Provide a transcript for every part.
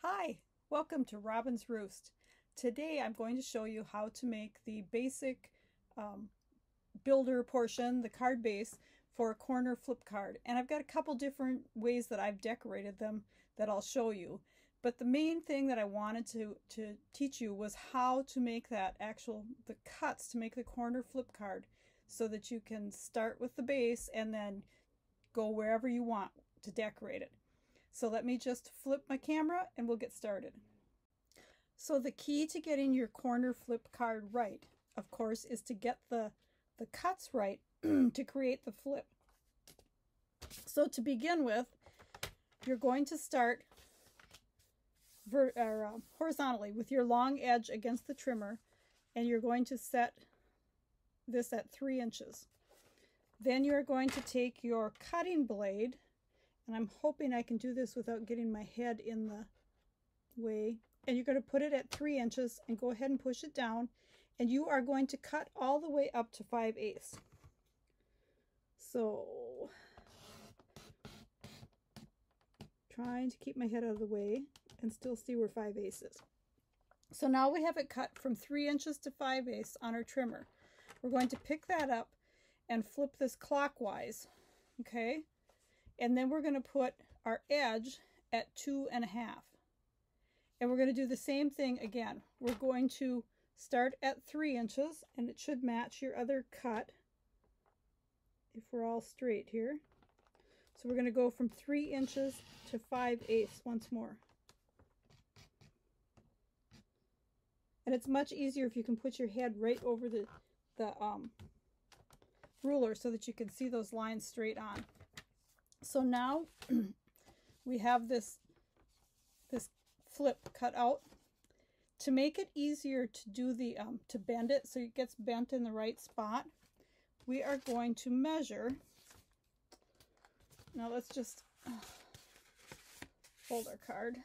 Hi, welcome to Robyn's Roost. Today I'm going to show you how to make the basic builder portion, the card base, for a corner flip card. And I've got a couple different ways that I've decorated them that I'll show you. But the main thing that I wanted to teach you was how to make the cuts to make the corner flip card so that you can start with the base and then go wherever you want to decorate it. So let me just flip my camera and we'll get started. So the key to getting your corner flip card right, of course, is to get the cuts right to create the flip. So to begin with, you're going to start horizontally with your long edge against the trimmer, and you're going to set this at 3 inches. Then you're going to take your cutting blade, and I'm hoping I can do this without getting my head in the way. And you're going to put it at 3 inches and go ahead and push it down. And you are going to cut all the way up to 5/8. So, trying to keep my head out of the way and still see where 5/8 is. So now we have it cut from 3 inches to 5/8 on our trimmer. We're going to pick that up and flip this clockwise, okay? And then we're going to put our edge at 2.5. And we're going to do the same thing again. We're going to start at 3 inches, and it should match your other cut if we're all straight here. So we're going to go from 3 inches to 5/8 once more. And it's much easier if you can put your head right over the ruler so that you can see those lines straight on. So now we have this flip cut out. To make it easier to do the to bend it so it gets bent in the right spot, we are going to measure. Now let's just fold our card.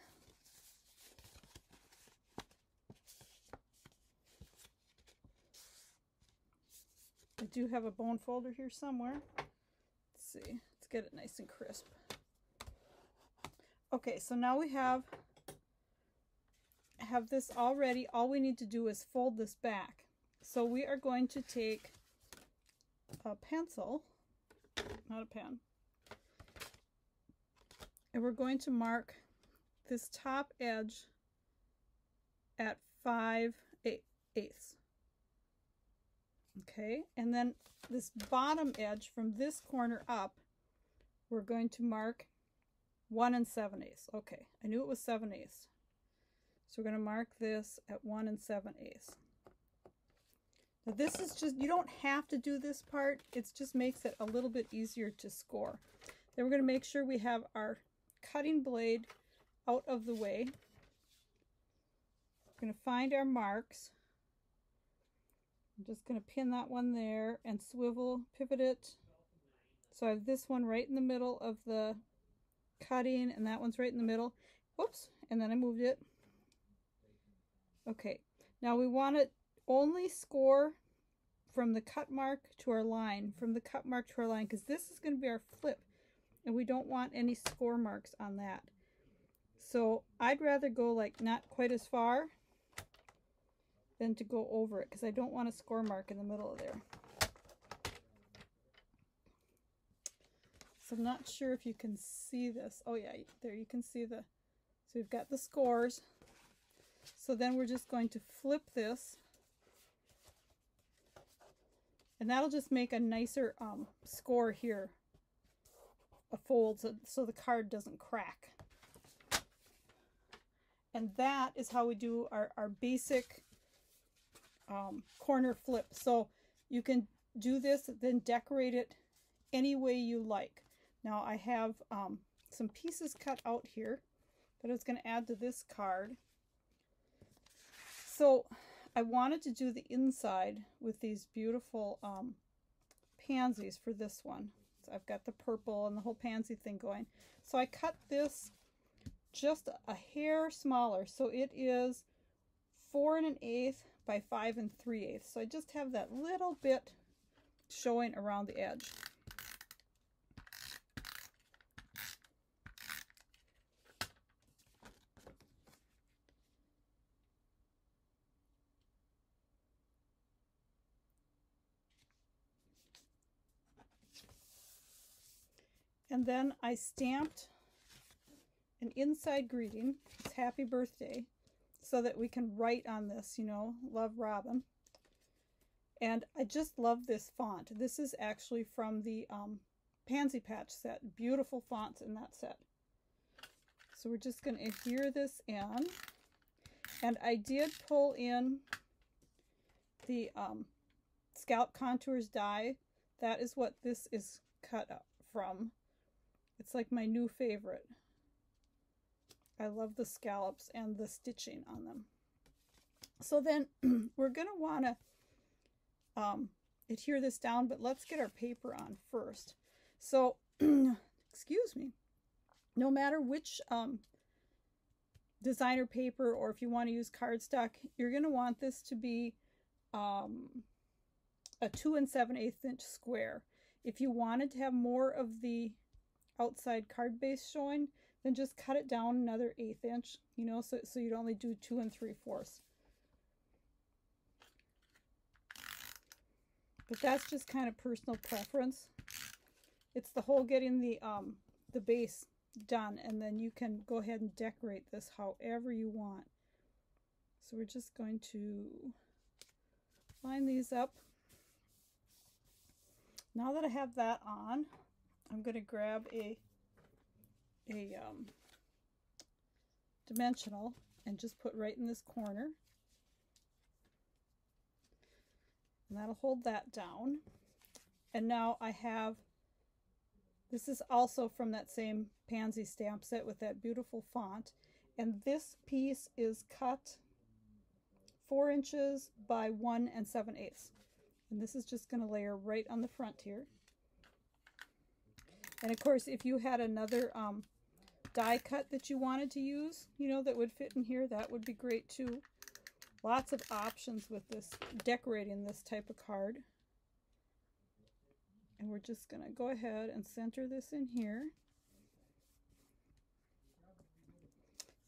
I do have a bone folder here somewhere. Let's see. Let's get it nice and crisp. Okay, so now we have this all ready. All we need to do is fold this back. So we are going to take a pencil, not a pen, and we're going to mark this top edge at 5/8. Okay, and then this bottom edge from this corner up, we're going to mark 1 7/8. Okay, I knew it was 7/8. So we're going to mark this at 1 7/8. Now this is just, you don't have to do this part. It just makes it a little bit easier to score. Then we're going to make sure we have our cutting blade out of the way. We're going to find our marks. I'm just going to pin that one there and swivel, pivot it. So I have this one right in the middle of the cutting, and that one's right in the middle. Whoops, and then I moved it. Okay, now we want to only score from the cut mark to our line, because this is going to be our flip, and we don't want any score marks on that. So I'd rather go like not quite as far than to go over it, because I don't want a score mark in the middle of there. So I'm not sure if you can see this. Oh yeah, there you can see so we've got the scores. So then we're just going to flip this, and that'll just make a nicer score here, a fold, so the card doesn't crack. And that is how we do our basic corner flip. So you can do this, then decorate it any way you like. Now I have some pieces cut out here that I was going to add to this card. So I wanted to do the inside with these beautiful pansies for this one. So I've got the purple and the whole pansy thing going. So I cut this just a hair smaller. So it is 4 1/8 by 5 3/8. So I just have that little bit showing around the edge. And then I stamped an inside greeting. It's happy birthday, so that we can write on this, you know, love Robyn. And I just love this font. This is actually from the Pansy Patch set. Beautiful fonts in that set. So we're just going to adhere this in. And I did pull in the Scalp Contours die. That is what this is cut up from. It's like my new favorite. I love the scallops and the stitching on them. So then we're going to want to adhere this down, but let's get our paper on first. So, excuse me, no matter which designer paper, or if you want to use cardstock, you're going to want this to be a 2 7/8 inch square. If you wanted to have more of the outside card base showing, then just cut it down another 1/8 inch, you know, so you'd only do 2 3/4. But that's just kind of personal preference. It's the whole getting the base done, and then you can go ahead and decorate this however you want. So we're just going to line these up. Now that I have that on, I'm going to grab a dimensional and just put right in this corner. And that'll hold that down. And now I have, this is also from that same Pansy stamp set with that beautiful font. And this piece is cut 4 inches by 1 7/8. And this is just going to layer right on the front here. And of course, if you had another die cut that you wanted to use, you know, that would fit in here, that would be great too. Lots of options with this, decorating this type of card. And we're just going to go ahead and center this in here.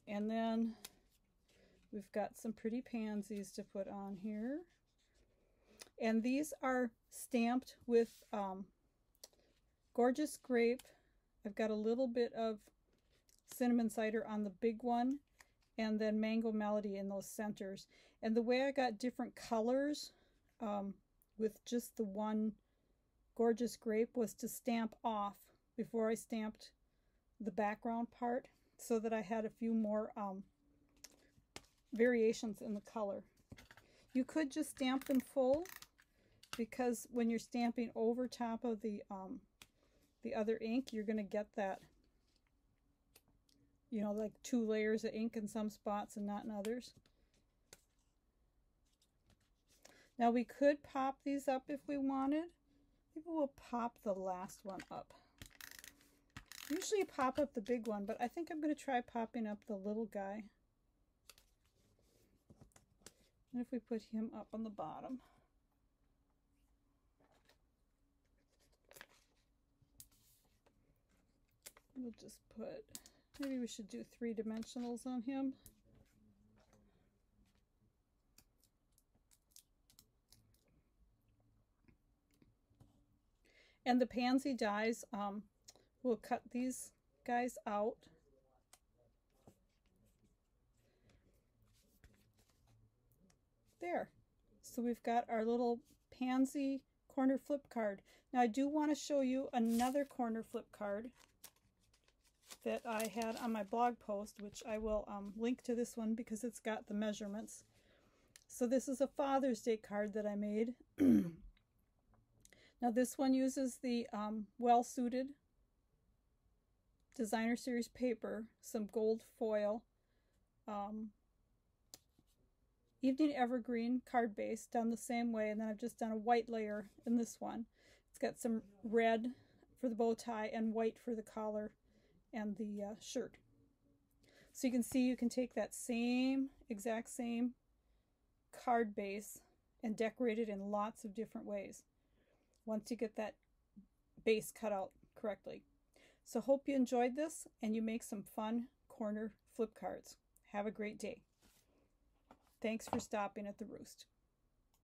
And then we've got some pretty pansies to put on here. And these are stamped with Gorgeous Grape. I've got a little bit of cinnamon cider on the big one, and then Mango Melody in those centers. And the way I got different colors with just the one Gorgeous Grape was to stamp off before I stamped the background part, so that I had a few more variations in the color. You could just stamp them full, because when you're stamping over top of the other ink, you're going to get that, you know, like 2 layers of ink in some spots and not in others. Now we could pop these up if we wanted. Maybe we'll pop the last one up. Usually you pop up the big one, but I think I'm going to try popping up the little guy. And if we put him up on the bottom. We'll just put, maybe we should do 3 dimensionals on him. And the pansy dies, we'll cut these guys out. There. So we've got our little pansy corner flip card. Now I do want to show you another corner flip card that I had on my blog post, which I will link to this one because it's got the measurements. So this is a Father's Day card that I made. Now this one uses the well-suited Designer Series paper, some gold foil, Evening Evergreen card base done the same way, and then I've just done a white layer in this one. It's got some red for the bow tie and white for the collar and the shirt. So you can see you can take that exact same card base and decorate it in lots of different ways once you get that base cut out correctly. So hope you enjoyed this and you make some fun corner flip cards. Have a great day. Thanks for stopping at the Roost.